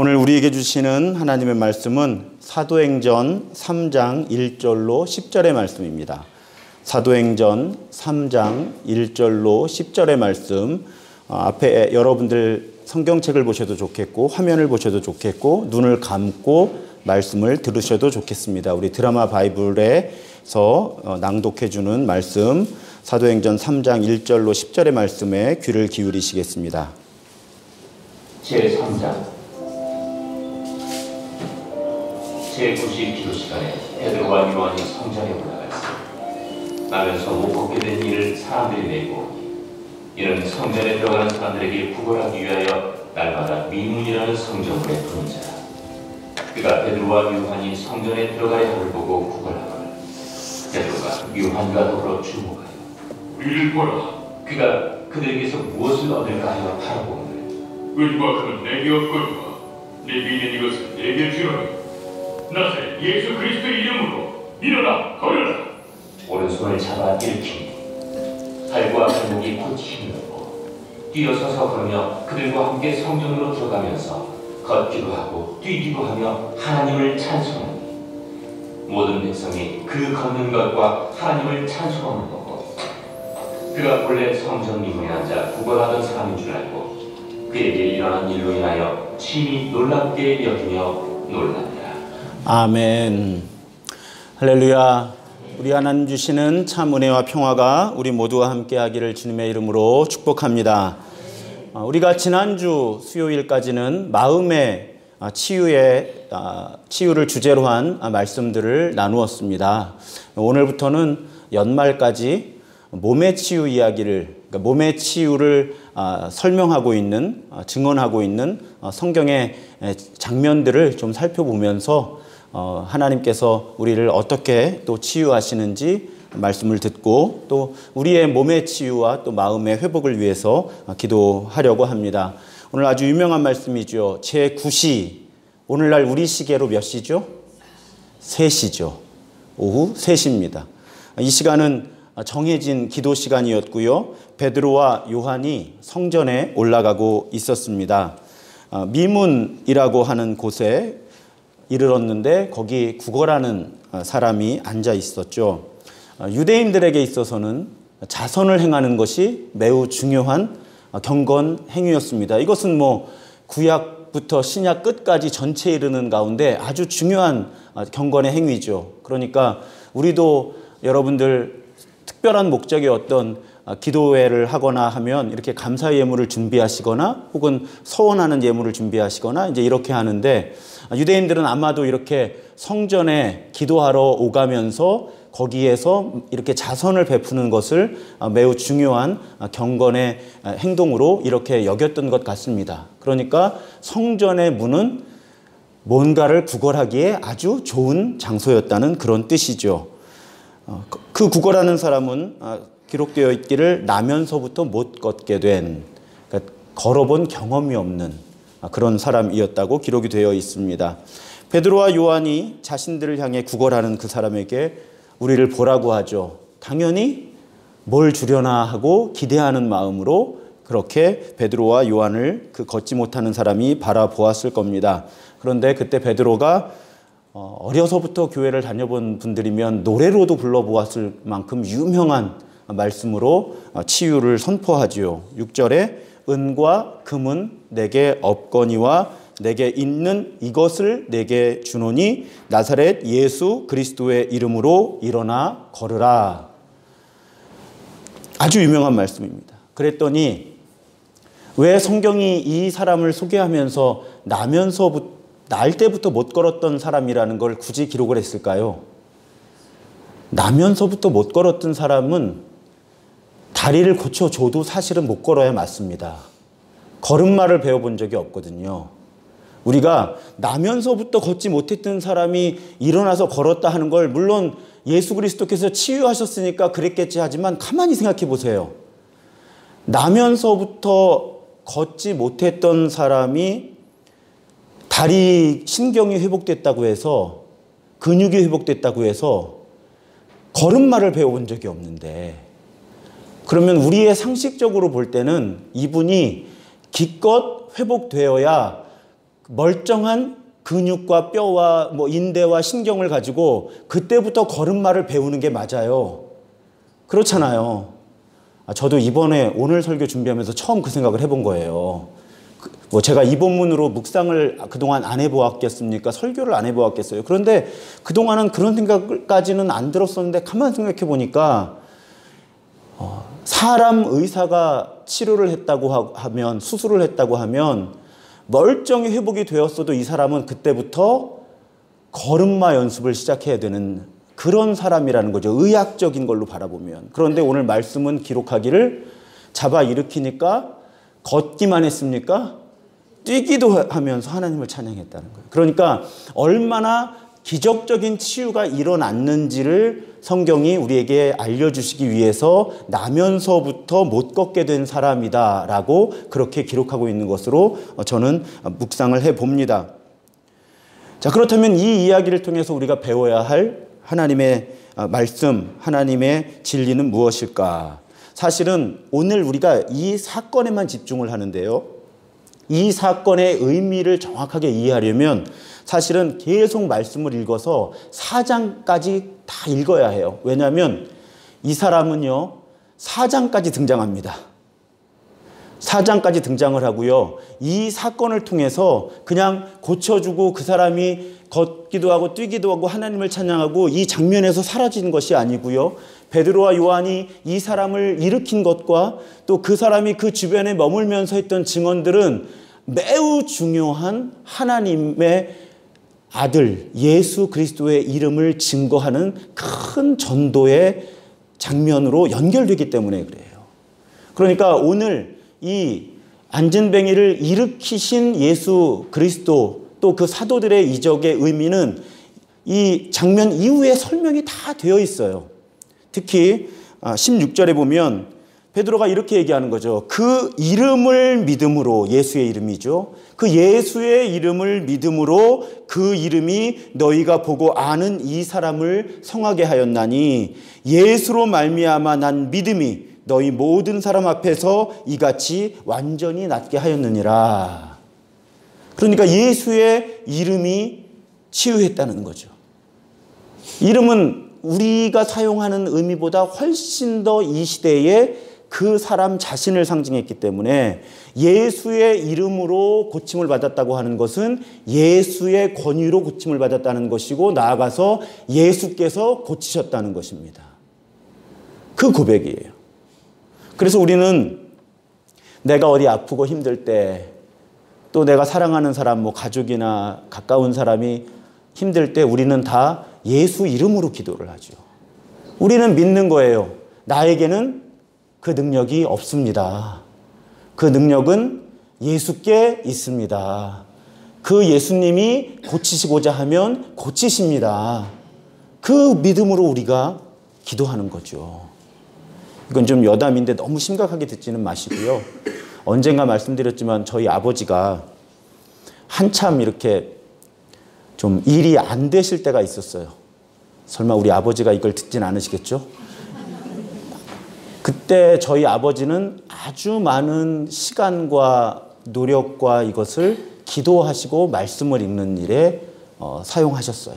오늘 우리에게 주시는 하나님의 말씀은 사도행전 3장 1절로 10절의 말씀입니다. 사도행전 3장 1절로 10절의 말씀, 앞에 여러분들 성경책을 보셔도 좋겠고 화면을 보셔도 좋겠고 눈을 감고 말씀을 들으셔도 좋겠습니다. 우리 드라마 바이블에서 낭독해 주는 말씀, 사도행전 3장 1절로 10절의 말씀에 귀를 기울이시겠습니다. 제3장 제9시 기도 시간에 베드로와 요한이 성전에 올라갔습니다. 나면서 못 걷게 된 이를 사람들이 내고, 이는 성전에 들어가는 사람들에게 구걸하기 위하여 날마다 미문이라는 성전문에 두는 자라. 그가 베드로와 요한이 성전에 들어가야 함을 보고 구걸하거늘 베드로가 요한과 더불어 주목하여 이를 보라. 그가 그들에게서 무엇을 얻을까 하여 바라보거늘 은과 금은 내게 없거니와 내 믿는 이것은 내게 주노니 나사렛 예수 그리스도 이름으로 일어나 걸으라. 오른손을 잡아 일으키니 팔과 발목이 곧 힘을 얻고 뛰어서서 걸으며 그들과 함께 성전으로 들어가면서 걷기도 하고 뛰기도 하며 하나님을 찬송하니 모든 백성이 그 걷는 것과 하나님을 찬송하는 거고, 그가 본래 성전 미문에 앉아 구걸하던 사람인 줄 알고 그에게 일어난 일로 인하여 심히 놀랍게 여기며 놀랐다. 아멘. 할렐루야. 우리 하나님 주시는 참 은혜와 평화가 우리 모두와 함께 하기를 주님의 이름으로 축복합니다. 우리가 지난주 수요일까지는 마음의 치유를 주제로 한 말씀들을 나누었습니다. 오늘부터는 연말까지 몸의 치유 이야기를, 그러니까 몸의 치유를 설명하고 있는, 증언하고 있는 성경의 장면들을 좀 살펴보면서 하나님께서 우리를 어떻게 또 치유하시는지 말씀을 듣고 또 우리의 몸의 치유와 또 마음의 회복을 위해서 기도하려고 합니다. 오늘 아주 유명한 말씀이죠. 제9시, 오늘날 우리 시계로 몇 시죠? 3시죠. 오후 3시입니다. 이 시간은 정해진 기도 시간이었고요. 베드로와 요한이 성전에 올라가고 있었습니다. 미문이라고 하는 곳에 이르렀는데 거기 구걸하는 사람이 앉아 있었죠. 유대인들에게 있어서는 자선을 행하는 것이 매우 중요한 경건 행위였습니다. 이것은 구약부터 신약 끝까지 전체에 이르는 가운데 아주 중요한 경건의 행위죠. 그러니까 우리도 여러분들 특별한 목적의 어떤 기도회를 하거나 하면 이렇게 감사 예물을 준비하시거나 혹은 서원하는 예물을 준비하시거나 이제 이렇게 하는데, 유대인들은 아마도 이렇게 성전에 기도하러 오가면서 거기에서 이렇게 자선을 베푸는 것을 매우 중요한 경건의 행동으로 이렇게 여겼던 것 같습니다. 그러니까 성전의 문은 뭔가를 구걸하기에 아주 좋은 장소였다는 그런 뜻이죠. 그 구걸하는 사람은 기록되어 있기를 나면서부터 못 걷게 된, 그러니까 걸어본 경험이 없는 그런 사람이었다고 기록이 되어 있습니다. 베드로와 요한이 자신들을 향해 구걸하는 그 사람에게 우리를 보라고 하죠. 당연히 뭘 주려나 하고 기대하는 마음으로 그렇게 베드로와 요한을 그 걷지 못하는 사람이 바라보았을 겁니다. 그런데 그때 베드로가 어려서부터 교회를 다녀본 분들이면 노래로도 불러보았을 만큼 유명한 말씀으로 치유를 선포하지요. 6절에 은과 금은 내게 없거니와 내게 있는 이것을 내게 주노니 나사렛 예수 그리스도의 이름으로 일어나 걸으라. 아주 유명한 말씀입니다. 그랬더니 왜 성경이 이 사람을 소개하면서 날 때부터 못 걸었던 사람이라는 걸 굳이 기록을 했을까요? 나면서부터 못 걸었던 사람은 다리를 고쳐줘도 사실은 못 걸어야 맞습니다. 걸음마를 배워본 적이 없거든요. 우리가 나면서부터 걷지 못했던 사람이 일어나서 걸었다 하는 걸, 물론 예수 그리스도께서 치유하셨으니까 그랬겠지 하지만 가만히 생각해 보세요. 나면서부터 걷지 못했던 사람이 다리 신경이 회복됐다고 해서, 근육이 회복됐다고 해서 걸음마를 배워본 적이 없는데, 그러면 우리의 상식적으로 볼 때는 이분이 기껏 회복되어야 멀쩡한 근육과 뼈와 뭐 인대와 신경을 가지고 그때부터 걸음마를 배우는 게 맞아요. 그렇잖아요. 저도 이번에 오늘 설교 준비하면서 처음 그 생각을 해본 거예요. 뭐 제가 이 본문으로 묵상을 그동안 안 해보았겠습니까? 설교를 안 해보았겠어요? 그런데 그동안은 그런 생각까지는 안 들었었는데 가만 생각해 보니까 사람 의사가 치료를 했다고 하면, 수술을 했다고 하면 멀쩡히 회복이 되었어도 이 사람은 그때부터 걸음마 연습을 시작해야 되는 그런 사람이라는 거죠. 의학적인 걸로 바라보면. 그런데 오늘 말씀은 기록하기를 잡아 일으키니까 걷기만 했습니까? 뛰기도 하면서 하나님을 찬양했다는 거예요. 그러니까 얼마나 기적적인 치유가 일어났는지를 성경이 우리에게 알려주시기 위해서 나면서부터 못 걷게 된 사람이다라고 그렇게 기록하고 있는 것으로 저는 묵상을 해봅니다. 자, 그렇다면 이 이야기를 통해서 우리가 배워야 할 하나님의 말씀, 하나님의 진리는 무엇일까? 사실은 오늘 우리가 이 사건에만 집중을 하는데요. 이 사건의 의미를 정확하게 이해하려면 사실은 계속 말씀을 읽어서 4장까지 다 읽어야 해요. 왜냐하면 이 사람은요, 4장까지 등장합니다. 4장까지 등장을 하고요. 이 사건을 통해서 그냥 고쳐주고 그 사람이 걷기도 하고 뛰기도 하고 하나님을 찬양하고 이 장면에서 사라지는 것이 아니고요. 베드로와 요한이 이 사람을 일으킨 것과 또 그 사람이 그 주변에 머물면서 했던 증언들은 매우 중요한 하나님의 아들 예수 그리스도의 이름을 증거하는 큰 전도의 장면으로 연결되기 때문에 그래요. 그러니까 오늘 이 안진뱅이를 일으키신 예수 그리스도 또 그 사도들의 이적의 의미는 이 장면 이후에 설명이 다 되어 있어요. 특히 16절에 보면 베드로가 이렇게 얘기하는 거죠. 그 이름을 믿음으로, 예수의 이름이죠. 그 예수의 이름을 믿음으로 그 이름이 너희가 보고 아는 이 사람을 성하게 하였나니 예수로 말미암아 난 믿음이 너희 모든 사람 앞에서 이같이 완전히 낫게 하였느니라. 그러니까 예수의 이름이 치유했다는 거죠. 이름은 우리가 사용하는 의미보다 훨씬 더 이 시대에 그 사람 자신을 상징했기 때문에 예수의 이름으로 고침을 받았다고 하는 것은 예수의 권위로 고침을 받았다는 것이고 나아가서 예수께서 고치셨다는 것입니다. 그 고백이에요. 그래서 우리는 내가 어디 아프고 힘들 때 또 내가 사랑하는 사람, 뭐 가족이나 가까운 사람이 힘들 때 우리는 다 예수 이름으로 기도를 하죠. 우리는 믿는 거예요. 나에게는 그 능력이 없습니다. 그 능력은 예수께 있습니다. 그 예수님이 고치시고자 하면 고치십니다. 그 믿음으로 우리가 기도하는 거죠. 이건 좀 여담인데 너무 심각하게 듣지는 마시고요. 언젠가 말씀드렸지만 저희 아버지가 한참 이렇게 좀 일이 안 되실 때가 있었어요. 설마 우리 아버지가 이걸 듣진 않으시겠죠? 그때 저희 아버지는 아주 많은 시간과 노력과 이것을 기도하시고 말씀을 읽는 일에 사용하셨어요.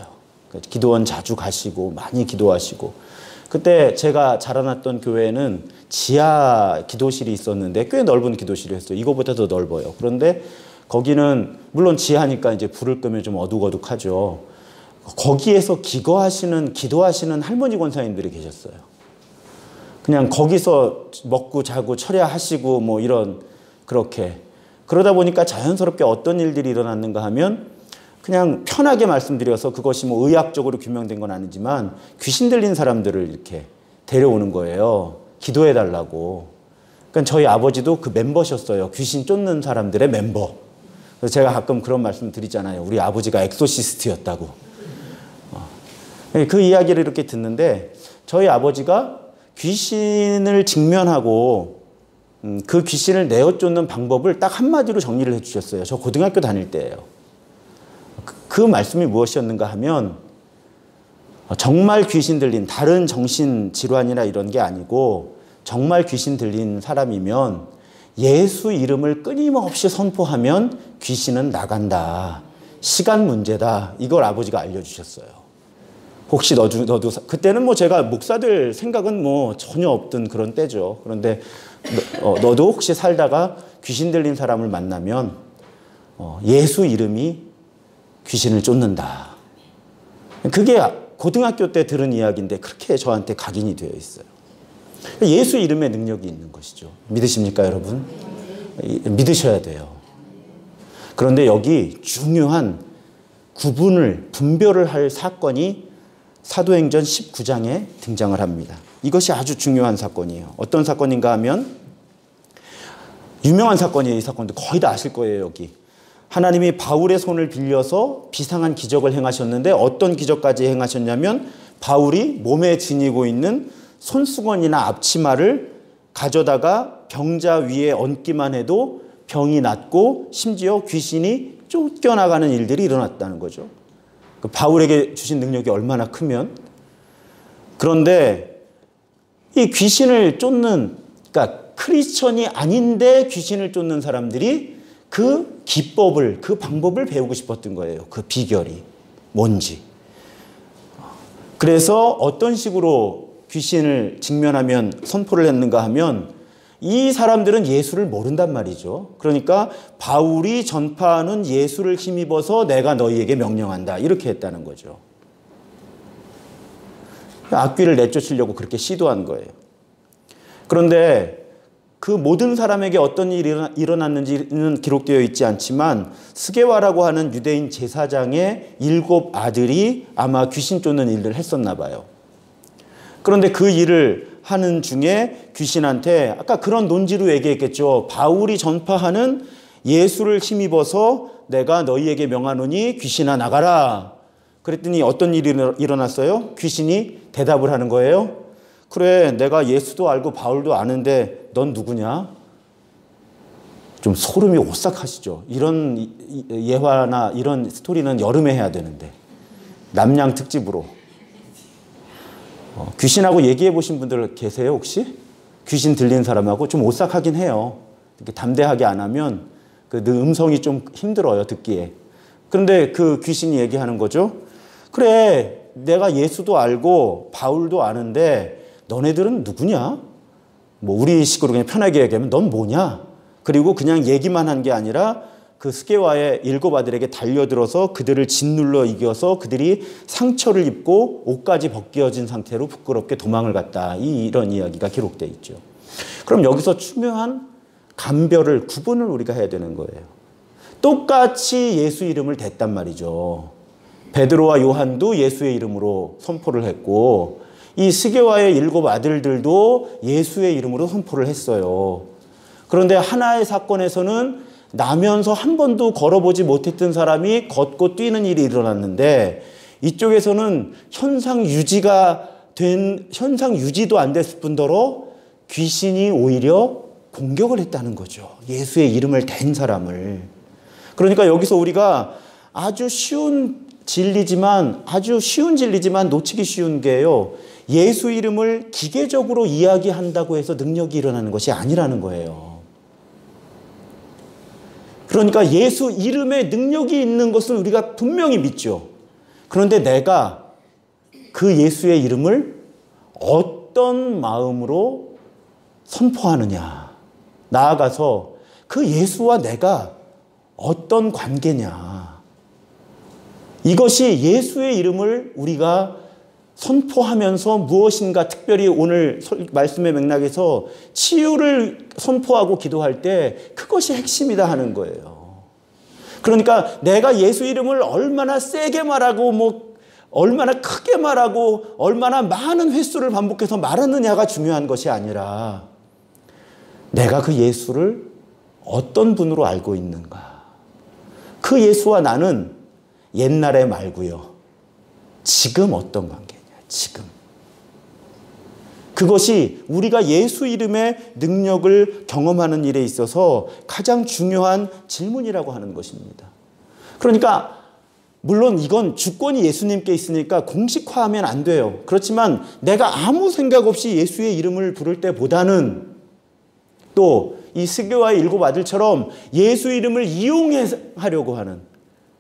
기도원 자주 가시고 많이 기도하시고 그때 제가 자라났던 교회는 지하 기도실이 있었는데 꽤 넓은 기도실이었어요. 이거보다 더 넓어요. 그런데 거기는 물론 지하니까 이제 불을 끄면 좀 어둑어둑하죠. 거기에서 기도하시는 할머니 권사님들이 계셨어요. 그냥 거기서 먹고 자고 철야하시고 뭐 이런 그렇게 그러다 보니까 자연스럽게 어떤 일들이 일어났는가 하면 그냥 편하게 말씀드려서 그것이 뭐 의학적으로 규명된 건 아니지만 귀신 들린 사람들을 이렇게 데려오는 거예요. 기도해 달라고. 그러니까 저희 아버지도 그 멤버셨어요. 귀신 쫓는 사람들의 멤버. 그래서 제가 가끔 그런 말씀 드리잖아요. 우리 아버지가 엑소시스트였다고. 그 이야기를 이렇게 듣는데 저희 아버지가 귀신을 직면하고 그 귀신을 내어 쫓는 방법을 딱 한마디로 정리를 해 주셨어요. 저 고등학교 다닐 때예요. 그 말씀이 무엇이었는가 하면 정말 귀신 들린 다른 정신질환이나 이런 게 아니고 정말 귀신 들린 사람이면 예수 이름을 끊임없이 선포하면 귀신은 나간다. 시간 문제다. 이걸 아버지가 알려주셨어요. 혹시 너도 그때는 뭐 제가 목사 될 생각은 뭐 전혀 없던 그런 때죠. 그런데 너도 혹시 살다가 귀신 들린 사람을 만나면 예수 이름이 귀신을 쫓는다. 그게 고등학교 때 들은 이야기인데 그렇게 저한테 각인이 되어 있어요. 예수 이름의 능력이 있는 것이죠. 믿으십니까, 여러분? 믿으셔야 돼요. 그런데 여기 중요한 분별을 할 사건이 사도행전 19장에 등장을 합니다. 이것이 아주 중요한 사건이에요. 어떤 사건인가 하면 유명한 사건이에요. 이 사건도 거의 다 아실 거예요. 여기 하나님이 바울의 손을 빌려서 비상한 기적을 행하셨는데 어떤 기적까지 행하셨냐면 바울이 몸에 지니고 있는 손수건이나 앞치마를 가져다가 병자 위에 얹기만 해도 병이 낫고 심지어 귀신이 쫓겨나가는 일들이 일어났다는 거죠. 바울에게 주신 능력이 얼마나 크면. 그런데 이 귀신을 쫓는, 그러니까 크리스천이 아닌데 귀신을 쫓는 사람들이 그 기법을, 그 방법을 배우고 싶었던 거예요. 그 비결이 뭔지. 그래서 어떤 식으로 귀신을 직면하면 선포를 했는가 하면 이 사람들은 예수를 모른단 말이죠. 그러니까 바울이 전파하는 예수를 힘입어서 내가 너희에게 명령한다. 이렇게 했다는 거죠. 악귀를 내쫓으려고 그렇게 시도한 거예요. 그런데 그 모든 사람에게 어떤 일이 일어났는지는 기록되어 있지 않지만 스게와라고 하는 유대인 제사장의 7 아들이 아마 귀신 쫓는 일을 했었나 봐요. 그런데 그 일을 하는 중에 귀신한테 아까 그런 논지로 얘기했겠죠. 바울이 전파하는 예수를 힘입어서 내가 너희에게 명하노니 귀신아 나가라. 그랬더니 어떤 일이 일어났어요? 귀신이 대답을 하는 거예요. 그래, 내가 예수도 알고 바울도 아는데 넌 누구냐? 좀 소름이 오싹하시죠. 이런 예화나 이런 스토리는 여름에 해야 되는데 남양 특집으로. 귀신하고 얘기해 보신 분들 계세요 혹시? 귀신 들린 사람하고 좀 오싹하긴 해요. 이렇게 담대하게 안 하면 그 음성이 좀 힘들어요 듣기에. 그런데 그 귀신이 얘기하는 거죠. 그래, 내가 예수도 알고 바울도 아는데 너네들은 누구냐? 뭐 우리 식으로 그냥 편하게 얘기하면 넌 뭐냐? 그리고 그냥 얘기만 한 게 아니라 그 스게와의 7 아들에게 달려들어서 그들을 짓눌러 이겨서 그들이 상처를 입고 옷까지 벗겨진 상태로 부끄럽게 도망을 갔다. 이런 이야기가 기록되어 있죠. 그럼 여기서 중요한 감별을, 구분을 우리가 해야 되는 거예요. 똑같이 예수 이름을 댔단 말이죠. 베드로와 요한도 예수의 이름으로 선포를 했고 이 스게와의 7 아들들도 예수의 이름으로 선포를 했어요. 그런데 하나의 사건에서는 나면서 한 번도 걸어보지 못했던 사람이 걷고 뛰는 일이 일어났는데 이쪽에서는 현상 유지도 안 됐을 뿐더러 귀신이 오히려 공격을 했다는 거죠. 예수의 이름을 댄 사람을. 그러니까 여기서 우리가 아주 쉬운 진리지만 놓치기 쉬운 게요. 예수 이름을 기계적으로 이야기한다고 해서 능력이 일어나는 것이 아니라는 거예요. 그러니까 예수 이름에 능력이 있는 것은 우리가 분명히 믿죠. 그런데 내가 그 예수의 이름을 어떤 마음으로 선포하느냐. 나아가서 그 예수와 내가 어떤 관계냐. 이것이 예수의 이름을 우리가 선포하면서 무엇인가 특별히 오늘 말씀의 맥락에서 치유를 선포하고 기도할 때 그것이 핵심이다 하는 거예요. 그러니까 내가 예수 이름을 얼마나 세게 말하고 얼마나 크게 말하고 얼마나 많은 횟수를 반복해서 말하느냐가 중요한 것이 아니라 내가 그 예수를 어떤 분으로 알고 있는가. 그 예수와 나는 옛날에 말고요. 지금 어떤 관계냐. 지금. 그것이 우리가 예수 이름의 능력을 경험하는 일에 있어서 가장 중요한 질문이라고 하는 것입니다. 그러니까 물론 이건 주권이 예수님께 있으니까 공식화하면 안 돼요. 그렇지만 내가 아무 생각 없이 예수의 이름을 부를 때보다는 또 이 스게와의 7 아들처럼 예수 이름을 이용하려고 하는,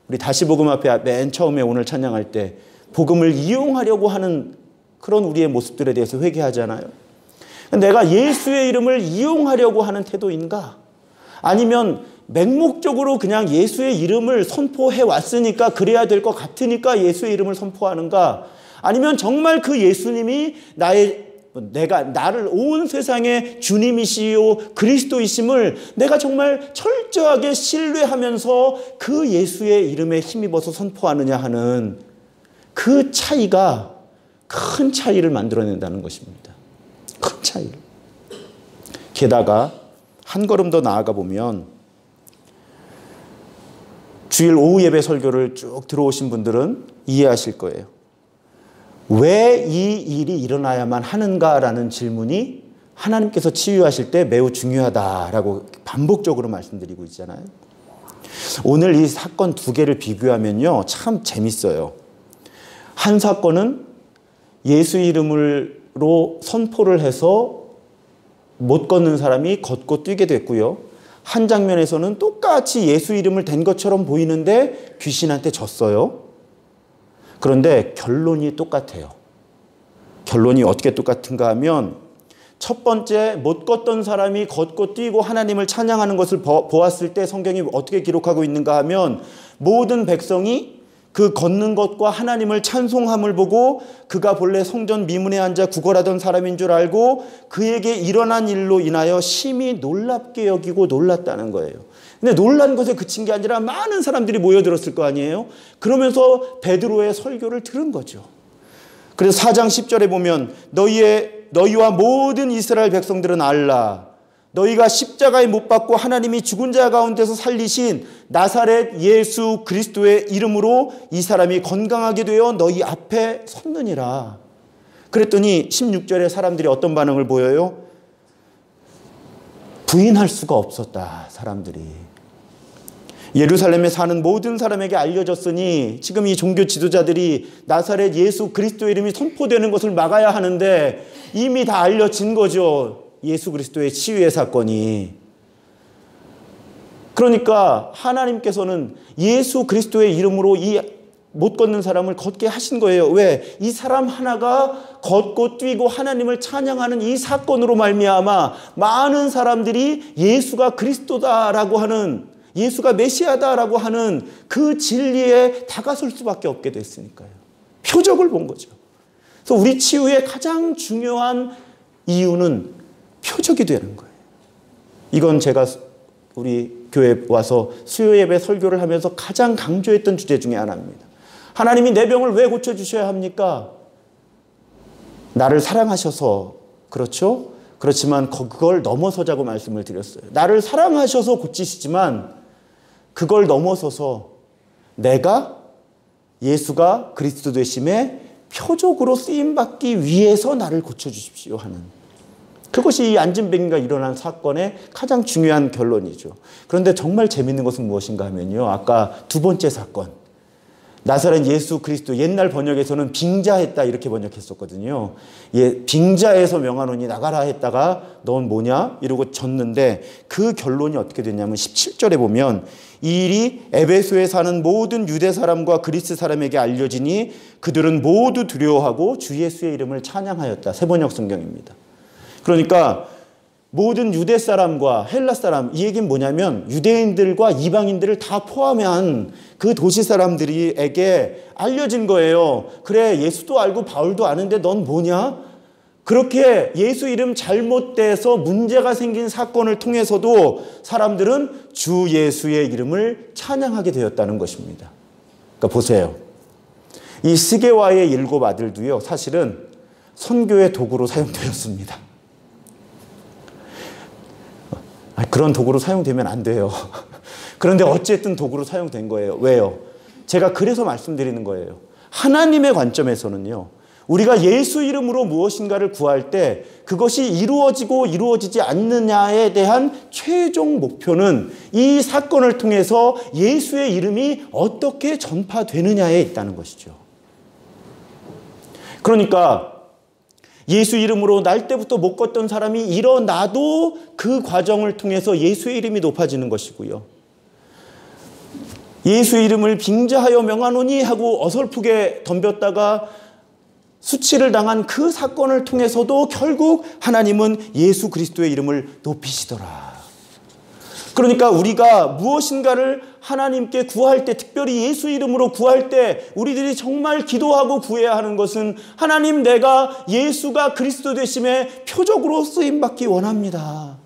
우리 다시 복음 앞에 맨 처음에 오늘 찬양할 때 복음을 이용하려고 하는 그런 우리의 모습들에 대해서 회개하잖아요. 내가 예수의 이름을 이용하려고 하는 태도인가? 아니면 맹목적으로 그냥 예수의 이름을 선포해 왔으니까 그래야 될 것 같으니까 예수의 이름을 선포하는가? 아니면 정말 그 예수님이 나를 온 세상의 주님이시요 그리스도이심을 내가 정말 철저하게 신뢰하면서 그 예수의 이름에 힘입어서 선포하느냐 하는 그 차이가 큰 차이를 만들어낸다는 것입니다. 큰 차이를. 게다가 한 걸음 더 나아가 보면 주일 오후 예배 설교를 쭉 들어오신 분들은 이해하실 거예요. 왜 이 일이 일어나야만 하는가라는 질문이 하나님께서 치유하실 때 매우 중요하다라고 반복적으로 말씀드리고 있잖아요. 오늘 이 사건 2개를 비교하면요, 참 재밌어요. 한 사건은 예수 이름으로 선포를 해서 못 걷는 사람이 걷고 뛰게 됐고요. 한 장면에서는 똑같이 예수 이름을 댄 것처럼 보이는데 귀신한테 졌어요. 그런데 결론이 똑같아요. 결론이 어떻게 똑같은가 하면, 첫 번째 못 걷던 사람이 걷고 뛰고 하나님을 찬양하는 것을 보았을 때 성경이 어떻게 기록하고 있는가 하면, 모든 백성이 그 걷는 것과 하나님을 찬송함을 보고 그가 본래 성전 미문에 앉아 구걸하던 사람인 줄 알고 그에게 일어난 일로 인하여 심히 놀랍게 여기고 놀랐다는 거예요. 근데 놀란 것에 그친 게 아니라 많은 사람들이 모여들었을 거 아니에요. 그러면서 베드로의 설교를 들은 거죠. 그래서 4장 10절에 보면 너희와 모든 이스라엘 백성들은 알라. 너희가 십자가에 못 박고 하나님이 죽은 자 가운데서 살리신 나사렛 예수 그리스도의 이름으로 이 사람이 건강하게 되어 너희 앞에 섰느니라. 그랬더니 16절에 사람들이 어떤 반응을 보여요? 부인할 수가 없었다, 사람들이. 예루살렘에 사는 모든 사람에게 알려졌으니 지금 이 종교 지도자들이 나사렛 예수 그리스도의 이름이 선포되는 것을 막아야 하는데 이미 다 알려진 거죠. 예수 그리스도의 치유의 사건이. 그러니까 하나님께서는 예수 그리스도의 이름으로 이 못 걷는 사람을 걷게 하신 거예요. 왜? 이 사람 하나가 걷고 뛰고 하나님을 찬양하는 이 사건으로 말미암아 많은 사람들이 예수가 그리스도다라고 하는, 예수가 메시아다라고 하는 그 진리에 다가설 수밖에 없게 됐으니까요. 표적을 본 거죠. 그래서 우리 치유의 가장 중요한 이유는 표적이 되는 거예요. 이건 제가 우리 교회에 와서 수요 예배 설교를 하면서 가장 강조했던 주제 중에 하나입니다. 하나님이 내 병을 왜 고쳐주셔야 합니까? 나를 사랑하셔서 그렇죠? 그렇지만 그걸 넘어서자고 말씀을 드렸어요. 나를 사랑하셔서 고치시지만 그걸 넘어서서 내가 예수가 그리스도 되심에 표적으로 쓰임받기 위해서 나를 고쳐주십시오 하는, 그것이 이 안진뱅이가 일어난 사건의 가장 중요한 결론이죠. 그런데 정말 재밌는 것은 무엇인가 하면요, 아까 2번째 사건, 나사렛 예수 그리스도, 옛날 번역에서는 빙자했다 이렇게 번역했었거든요. 빙자에서 명하노니 나가라 했다가 넌 뭐냐 이러고 졌는데, 그 결론이 어떻게 됐냐면 17절에 보면 이 일이 에베소에 사는 모든 유대 사람과 그리스 사람에게 알려지니 그들은 모두 두려워하고 주 예수의 이름을 찬양하였다. 새번역 성경입니다. 그러니까 모든 유대 사람과 헬라 사람, 이 얘기는 뭐냐면 유대인들과 이방인들을 다 포함한 그 도시 사람들에게 알려진 거예요. 그래, 예수도 알고 바울도 아는데 넌 뭐냐? 그렇게 예수 이름 잘못돼서 문제가 생긴 사건을 통해서도 사람들은 주 예수의 이름을 찬양하게 되었다는 것입니다. 그러니까 보세요. 이 스게와의 7 아들도요, 사실은 선교의 도구로 사용되었습니다. 그런 도구로 사용되면 안 돼요. 그런데 어쨌든 도구로 사용된 거예요. 왜요? 제가 그래서 말씀드리는 거예요. 하나님의 관점에서는요, 우리가 예수 이름으로 무엇인가를 구할 때 그것이 이루어지고 이루어지지 않느냐에 대한 최종 목표는 이 사건을 통해서 예수의 이름이 어떻게 전파되느냐에 있다는 것이죠. 그러니까 예수 이름으로 날 때부터 못 걷던 사람이 일어나도 그 과정을 통해서 예수의 이름이 높아지는 것이고요. 예수 이름을 빙자하여 명하노니 하고 어설프게 덤볐다가 수치를 당한 그 사건을 통해서도 결국 하나님은 예수 그리스도의 이름을 높이시더라. 그러니까 우리가 무엇인가를 하나님께 구할 때, 특별히 예수 이름으로 구할 때 우리들이 정말 기도하고 구해야 하는 것은 하나님, 내가 예수가 그리스도 되심의 표적으로 쓰임받기 원합니다.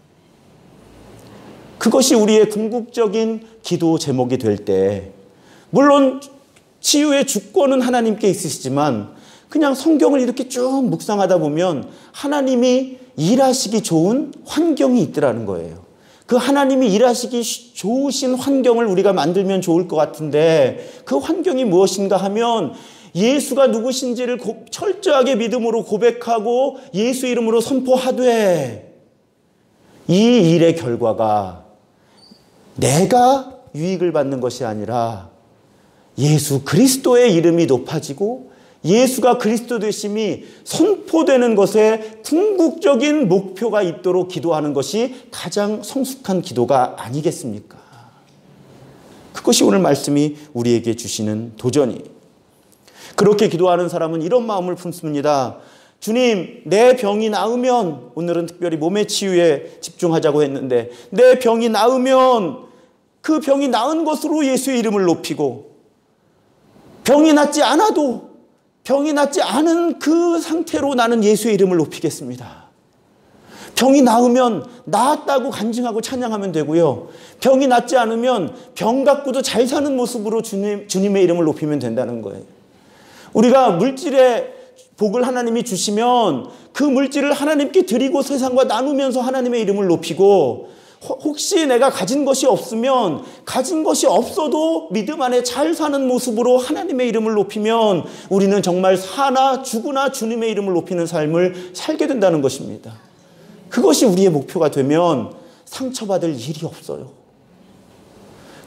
그것이 우리의 궁극적인 기도 제목이 될 때, 물론 치유의 주권은 하나님께 있으시지만 그냥 성경을 이렇게 쭉 묵상하다 보면 하나님이 일하시기 좋은 환경이 있더라는 거예요. 그 하나님이 일하시기 좋으신 환경을 우리가 만들면 좋을 것 같은데, 그 환경이 무엇인가 하면 예수가 누구신지를 철저하게 믿음으로 고백하고 예수 이름으로 선포하되, 이 일의 결과가 내가 유익을 받는 것이 아니라 예수 그리스도의 이름이 높아지고 예수가 그리스도 되심이 선포되는 것에 궁극적인 목표가 있도록 기도하는 것이 가장 성숙한 기도가 아니겠습니까? 그것이 오늘 말씀이 우리에게 주시는 도전이에요. 그렇게 기도하는 사람은 이런 마음을 품습니다. 주님, 내 병이 나으면, 오늘은 특별히 몸의 치유에 집중하자고 했는데, 내 병이 나으면 그 병이 나은 것으로 예수의 이름을 높이고, 병이 낫지 않아도 병이 낫지 않은 그 상태로 나는 예수의 이름을 높이겠습니다. 병이 나으면 나았다고 간증하고 찬양하면 되고요. 병이 낫지 않으면 병 갖고도 잘 사는 모습으로 주님의 이름을 높이면 된다는 거예요. 우리가 물질의 복을 하나님이 주시면 그 물질을 하나님께 드리고 세상과 나누면서 하나님의 이름을 높이고, 혹시 내가 가진 것이 없으면 가진 것이 없어도 믿음 안에 잘 사는 모습으로 하나님의 이름을 높이면 우리는 정말 사나 죽으나 주님의 이름을 높이는 삶을 살게 된다는 것입니다. 그것이 우리의 목표가 되면 상처받을 일이 없어요.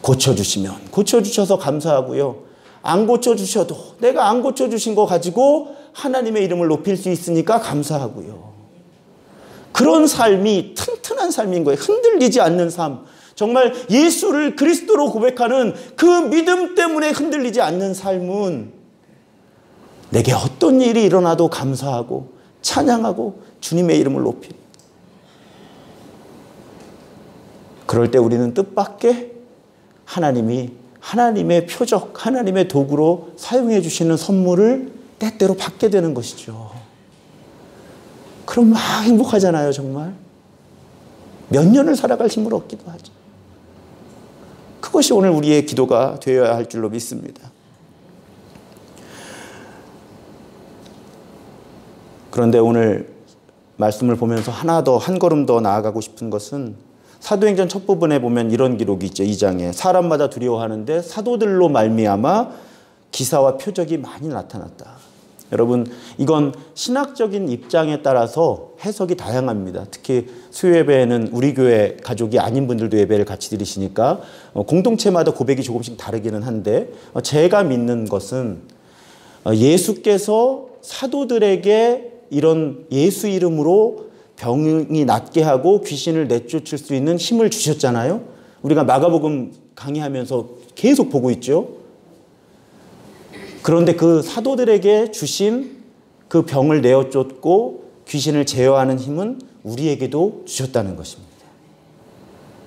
고쳐주시면 고쳐주셔서 감사하고요. 안 고쳐주셔도 내가 안 고쳐주신 거 가지고 하나님의 이름을 높일 수 있으니까 감사하고요. 그런 삶이 튼튼한 삶인 거예요. 흔들리지 않는 삶. 정말 예수를 그리스도로 고백하는 그 믿음 때문에 흔들리지 않는 삶은 내게 어떤 일이 일어나도 감사하고 찬양하고 주님의 이름을 높이는, 그럴 때 우리는 뜻밖의 하나님이 하나님의 표적, 하나님의 도구로 사용해 주시는 선물을 때때로 받게 되는 것이죠. 그럼 막 행복하잖아요, 정말. 몇 년을 살아갈 힘을 얻기도 하죠. 그것이 오늘 우리의 기도가 되어야 할 줄로 믿습니다. 그런데 오늘 말씀을 보면서 하나 더, 한 걸음 더 나아가고 싶은 것은 사도행전 첫 부분에 보면 이런 기록이 있죠. 2장에 사람마다 두려워하는데 사도들로 말미암아 기사와 표적이 많이 나타났다. 여러분, 이건 신학적인 입장에 따라서 해석이 다양합니다. 특히 수요 예배에는 우리 교회 가족이 아닌 분들도 예배를 같이 드리시니까 공동체마다 고백이 조금씩 다르기는 한데, 제가 믿는 것은 예수께서 사도들에게 이런 예수 이름으로 병이 낫게 하고 귀신을 내쫓을 수 있는 힘을 주셨잖아요. 우리가 마가복음 강의하면서 계속 보고 있죠. 그런데 그 사도들에게 주신 그 병을 내어쫓고 귀신을 제어하는 힘은 우리에게도 주셨다는 것입니다.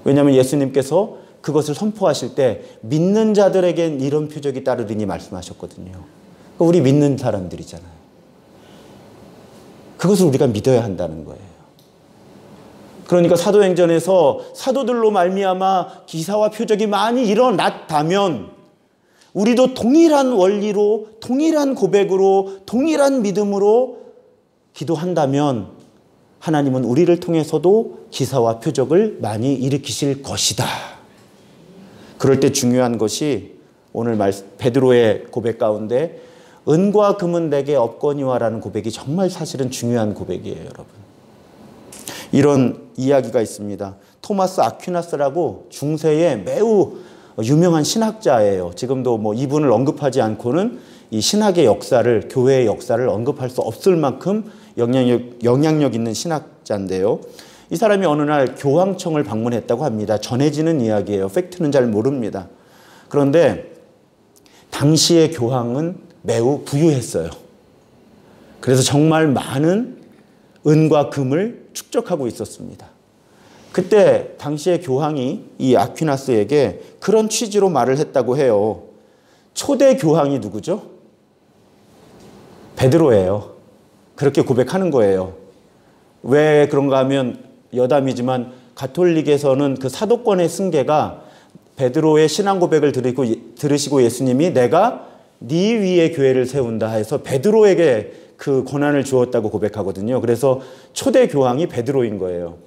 왜냐하면 예수님께서 그것을 선포하실 때 믿는 자들에겐 이런 표적이 따르리니 말씀하셨거든요. 우리 믿는 사람들이잖아요. 그것을 우리가 믿어야 한다는 거예요. 그러니까 사도행전에서 사도들로 말미암아 기사와 표적이 많이 일어났다면 우리도 동일한 원리로, 동일한 고백으로, 동일한 믿음으로 기도한다면 하나님은 우리를 통해서도 기사와 표적을 많이 일으키실 것이다. 그럴 때 중요한 것이 오늘 베드로의 고백 가운데 은과 금은 내게 없거니와라는 고백이 정말 사실은 중요한 고백이에요, 여러분. 이런 이야기가 있습니다. 토마스 아퀴나스라고 중세의 매우 유명한 신학자예요. 지금도 뭐 이분을 언급하지 않고는 이 신학의 역사를, 교회의 역사를 언급할 수 없을 만큼 영향력 있는 신학자인데요. 이 사람이 어느 날 교황청을 방문했다고 합니다. 전해지는 이야기예요. 팩트는 잘 모릅니다. 그런데 당시의 교황은 매우 부유했어요. 그래서 정말 많은 은과 금을 축적하고 있었습니다. 그때 당시의 교황이 이 아퀴나스에게 그런 취지로 말을 했다고 해요. 초대 교황이 누구죠? 베드로예요. 그렇게 고백하는 거예요. 왜 그런가 하면 여담이지만 가톨릭에서는 그 사도권의 승계가 베드로의 신앙 고백을 들으시고 예수님이 내가 네 위에 교회를 세운다 해서 베드로에게 그 권한을 주었다고 고백하거든요. 그래서 초대 교황이 베드로인 거예요.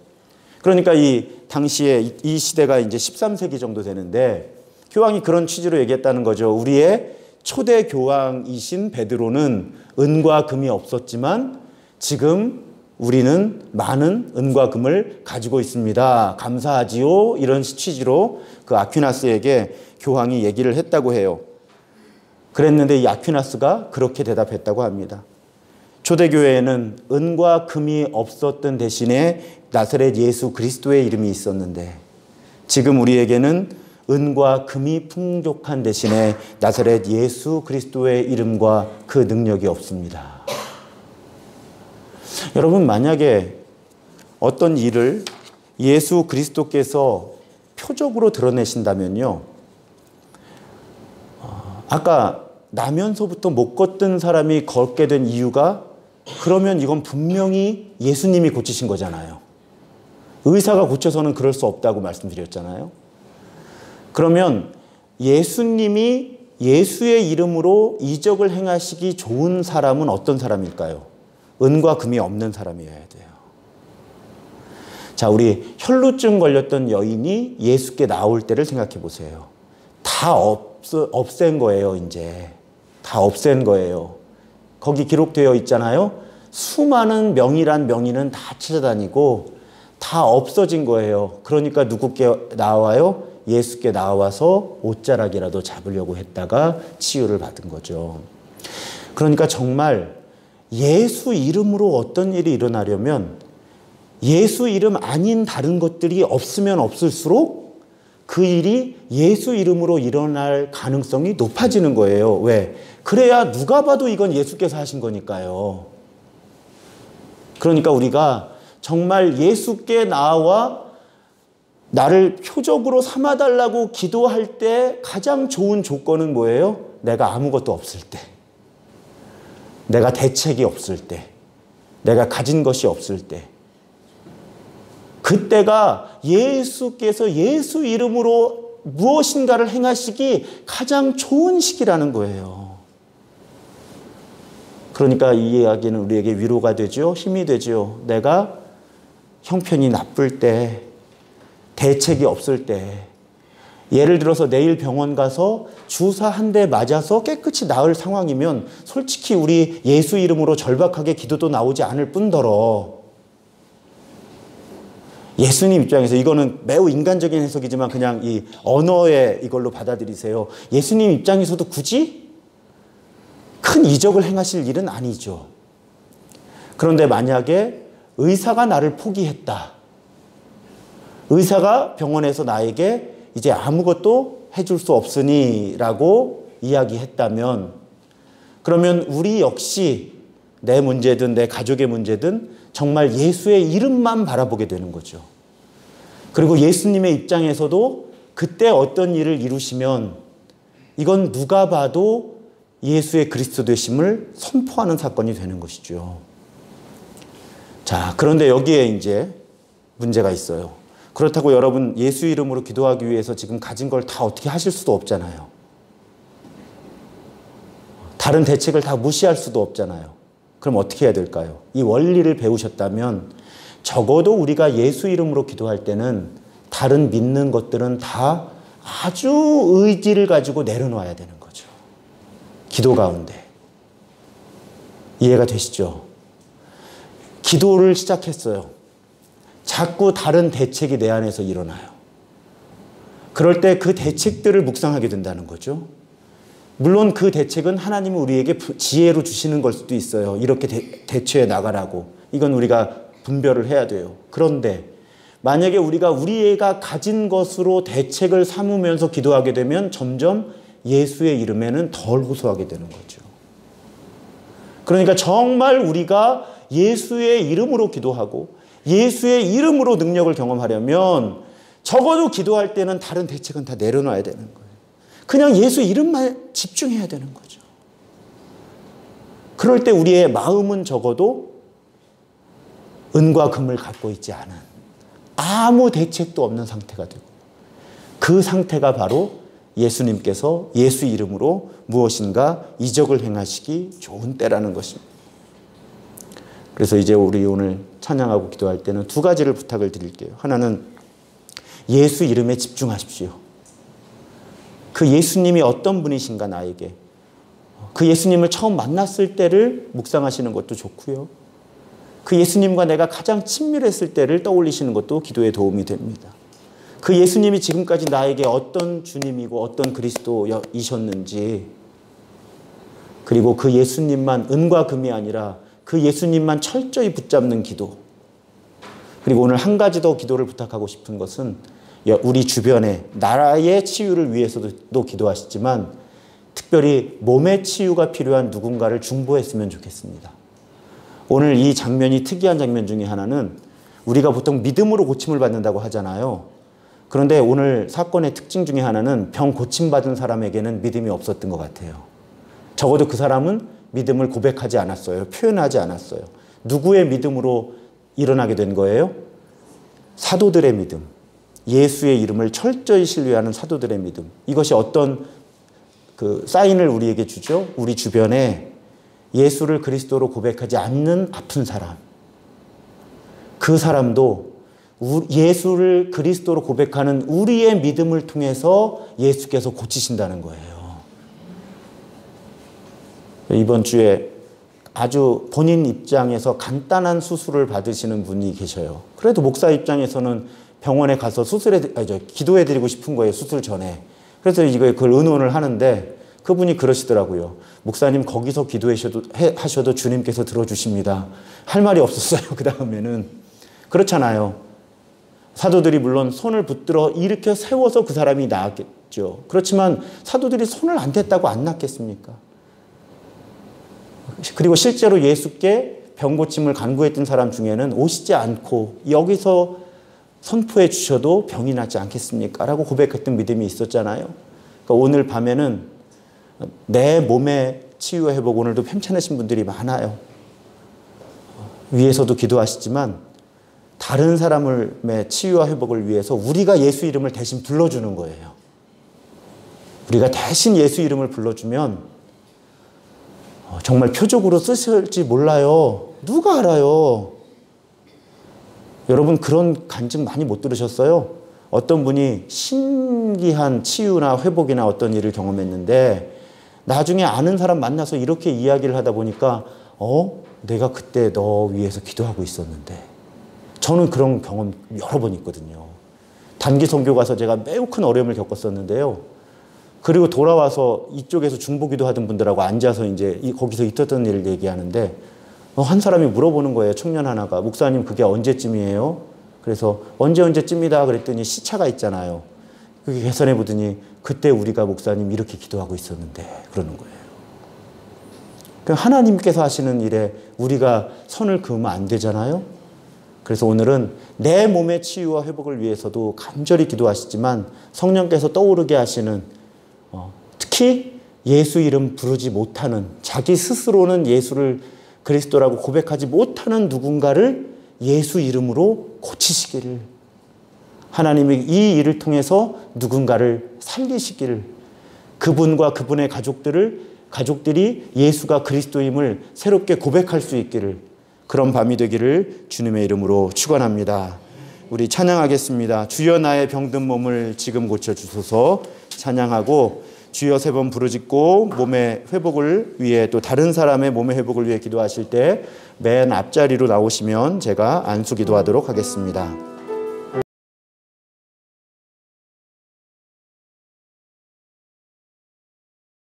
그러니까 이 당시에 이 시대가 이제 13세기 정도 되는데 교황이 그런 취지로 얘기했다는 거죠. 우리의 초대 교황이신 베드로는 은과 금이 없었지만 지금 우리는 많은 은과 금을 가지고 있습니다. 감사하지요. 이런 취지로 그 아퀴나스에게 교황이 얘기를 했다고 해요. 그랬는데 이 아퀴나스가 그렇게 대답했다고 합니다. 초대교회에는 은과 금이 없었던 대신에 나사렛 예수 그리스도의 이름이 있었는데 지금 우리에게는 은과 금이 풍족한 대신에 나사렛 예수 그리스도의 이름과 그 능력이 없습니다. 여러분, 만약에 어떤 일을 예수 그리스도께서 표적으로 드러내신다면요. 아까 나면서부터 못 걷던 사람이 걷게 된 이유가 그러면 이건 분명히 예수님이 고치신 거잖아요. 의사가 고쳐서는 그럴 수 없다고 말씀드렸잖아요. 그러면 예수님이 예수의 이름으로 이적을 행하시기 좋은 사람은 어떤 사람일까요? 은과 금이 없는 사람이어야 돼요. 자, 우리 혈루증 걸렸던 여인이 예수께 나올 때를 생각해 보세요. 다 없앤 거예요, 이제. 다 없앤 거예요. 거기 기록되어 있잖아요. 수많은 명의란 명의는 다 찾아다니고 다 없어진 거예요. 그러니까 누구께 나와요? 예수께 나와서 옷자락이라도 잡으려고 했다가 치유를 받은 거죠. 그러니까 정말 예수 이름으로 어떤 일이 일어나려면 예수 이름 아닌 다른 것들이 없으면 없을수록 그 일이 예수 이름으로 일어날 가능성이 높아지는 거예요. 왜? 그래야 누가 봐도 이건 예수께서 하신 거니까요. 그러니까 우리가 정말 예수께 나와 나를 표적으로 삼아달라고 기도할 때 가장 좋은 조건은 뭐예요? 내가 아무것도 없을 때. 내가 대책이 없을 때. 내가 가진 것이 없을 때. 그때가 예수께서 예수 이름으로 무엇인가를 행하시기 가장 좋은 시기라는 거예요. 그러니까 이 이야기는 우리에게 위로가 되죠. 힘이 되죠. 내가 형편이 나쁠 때, 대책이 없을 때, 예를 들어서 내일 병원 가서 주사 한 대 맞아서 깨끗이 나을 상황이면 솔직히 우리 예수 이름으로 절박하게 기도도 나오지 않을 뿐더러 예수님 입장에서 이거는 매우 인간적인 해석이지만 그냥 이 언어의 이걸로 받아들이세요. 예수님 입장에서도 굳이 큰 이적을 행하실 일은 아니죠. 그런데 만약에 의사가 나를 포기했다. 의사가 병원에서 나에게 이제 아무것도 해줄 수 없으니 라고 이야기했다면 그러면 우리 역시 내 문제든 내 가족의 문제든 정말 예수의 이름만 바라보게 되는 거죠. 그리고 예수님의 입장에서도 그때 어떤 일을 이루시면 이건 누가 봐도 예수의 그리스도 되심을 선포하는 사건이 되는 것이죠. 자, 그런데 여기에 이제 문제가 있어요. 그렇다고 여러분 예수 이름으로 기도하기 위해서 지금 가진 걸 다 어떻게 하실 수도 없잖아요. 다른 대책을 다 무시할 수도 없잖아요. 그럼 어떻게 해야 될까요? 이 원리를 배우셨다면 적어도 우리가 예수 이름으로 기도할 때는 다른 믿는 것들은 다 아주 의지를 가지고 내려놓아야 되는 거죠. 기도 가운데. 이해가 되시죠? 기도를 시작했어요. 자꾸 다른 대책이 내 안에서 일어나요. 그럴 때 그 대책들을 묵상하게 된다는 거죠. 물론 그 대책은 하나님은 우리에게 지혜로 주시는 걸 수도 있어요. 이렇게 대처해 나가라고. 이건 우리가 분별을 해야 돼요. 그런데 만약에 우리가 가진 것으로 대책을 삼으면서 기도하게 되면 점점 예수의 이름에는 덜 호소하게 되는 거죠. 그러니까 정말 우리가 예수의 이름으로 기도하고 예수의 이름으로 능력을 경험하려면 적어도 기도할 때는 다른 대책은 다 내려놔야 되는 거예요. 그냥 예수 이름만 집중해야 되는 거죠. 그럴 때 우리의 마음은 적어도 은과 금을 갖고 있지 않은 아무 대책도 없는 상태가 되고, 그 상태가 바로 예수님께서 예수 이름으로 무엇인가 이적을 행하시기 좋은 때라는 것입니다. 그래서 이제 우리 오늘 찬양하고 기도할 때는 두 가지를 부탁을 드릴게요. 하나는 예수 이름에 집중하십시오. 그 예수님이 어떤 분이신가 나에게. 그 예수님을 처음 만났을 때를 묵상하시는 것도 좋고요. 그 예수님과 내가 가장 친밀했을 때를 떠올리시는 것도 기도에 도움이 됩니다. 그 예수님이 지금까지 나에게 어떤 주님이고 어떤 그리스도이셨는지, 그리고 그 예수님만 은과 금이 아니라 그 예수님만 철저히 붙잡는 기도. 그리고 오늘 한 가지 더 기도를 부탁하고 싶은 것은 우리 주변에 나라의 치유를 위해서도 기도하시지만 특별히 몸의 치유가 필요한 누군가를 중보했으면 좋겠습니다. 오늘 이 장면이 특이한 장면 중에 하나는 우리가 보통 믿음으로 고침을 받는다고 하잖아요. 그런데 오늘 사건의 특징 중에 하나는 병 고침받은 사람에게는 믿음이 없었던 것 같아요. 적어도 그 사람은 믿음을 고백하지 않았어요. 표현하지 않았어요. 누구의 믿음으로 일어나게 된 거예요? 사도들의 믿음. 예수의 이름을 철저히 신뢰하는 사도들의 믿음. 이것이 어떤 그 사인을 우리에게 주죠? 우리 주변에 예수를 그리스도로 고백하지 않는 아픈 사람. 그 사람도 예수를 그리스도로 고백하는 우리의 믿음을 통해서 예수께서 고치신다는 거예요. 이번 주에 아주 본인 입장에서 간단한 수술을 받으시는 분이 계셔요. 그래도 목사 입장에서는 병원에 가서 기도해드리고 싶은 거예요. 수술 전에. 그래서 그걸 의논을 하는데 그분이 그러시더라고요. 목사님 거기서 기도하셔도 주님께서 들어주십니다. 할 말이 없었어요. 그 다음에는. 그렇잖아요. 사도들이 물론 손을 붙들어 일으켜 세워서 그 사람이 나았겠죠. 그렇지만 사도들이 손을 안 댔다고 안 낫겠습니까? 그리고 실제로 예수께 병 고침을 간구했던 사람 중에는 오시지 않고 여기서 선포해 주셔도 병이 낫지 않겠습니까? 라고 고백했던 믿음이 있었잖아요. 그러니까 오늘 밤에는 내 몸의 치유 회복, 오늘도 편찮으신 분들이 많아요. 위에서도 기도하시지만 다른 사람의 치유와 회복을 위해서 우리가 예수 이름을 대신 불러주는 거예요. 우리가 대신 예수 이름을 불러주면 정말 표적으로 쓰실지 몰라요. 누가 알아요? 여러분 그런 간증 많이 못 들으셨어요? 어떤 분이 신기한 치유나 회복이나 어떤 일을 경험했는데 나중에 아는 사람 만나서 이렇게 이야기를 하다 보니까 내가 그때 너 위해서 기도하고 있었는데. 저는 그런 경험 여러 번 있거든요. 단기 선교 가서 제가 매우 큰 어려움을 겪었었는데요. 그리고 돌아와서 이쪽에서 중보기도 하던 분들하고 앉아서 이제 거기서 있었던 일을 얘기하는데 한 사람이 물어보는 거예요. 청년 하나가. 목사님 그게 언제쯤이에요? 그래서 언제쯤이다 그랬더니 시차가 있잖아요. 그게 계산해 보더니 그때 우리가 목사님 이렇게 기도하고 있었는데 그러는 거예요. 그러니까 하나님께서 하시는 일에 우리가 선을 그으면 안 되잖아요. 그래서 오늘은 내 몸의 치유와 회복을 위해서도 간절히 기도하시지만 성령께서 떠오르게 하시는 특히 예수 이름 부르지 못하는, 자기 스스로는 예수를 그리스도라고 고백하지 못하는 누군가를 예수 이름으로 고치시기를, 하나님이 이 일을 통해서 누군가를 살리시기를, 그분과 그분의 가족들이 예수가 그리스도임을 새롭게 고백할 수 있기를, 그런 밤이 되기를 주님의 이름으로 축원합니다. 우리 찬양하겠습니다. 주여 나의 병든 몸을 지금 고쳐주소서 찬양하고 주여 3번 부르짖고 몸의 회복을 위해 또 다른 사람의 몸의 회복을 위해 기도하실 때 맨 앞자리로 나오시면 제가 안수 기도하도록 하겠습니다.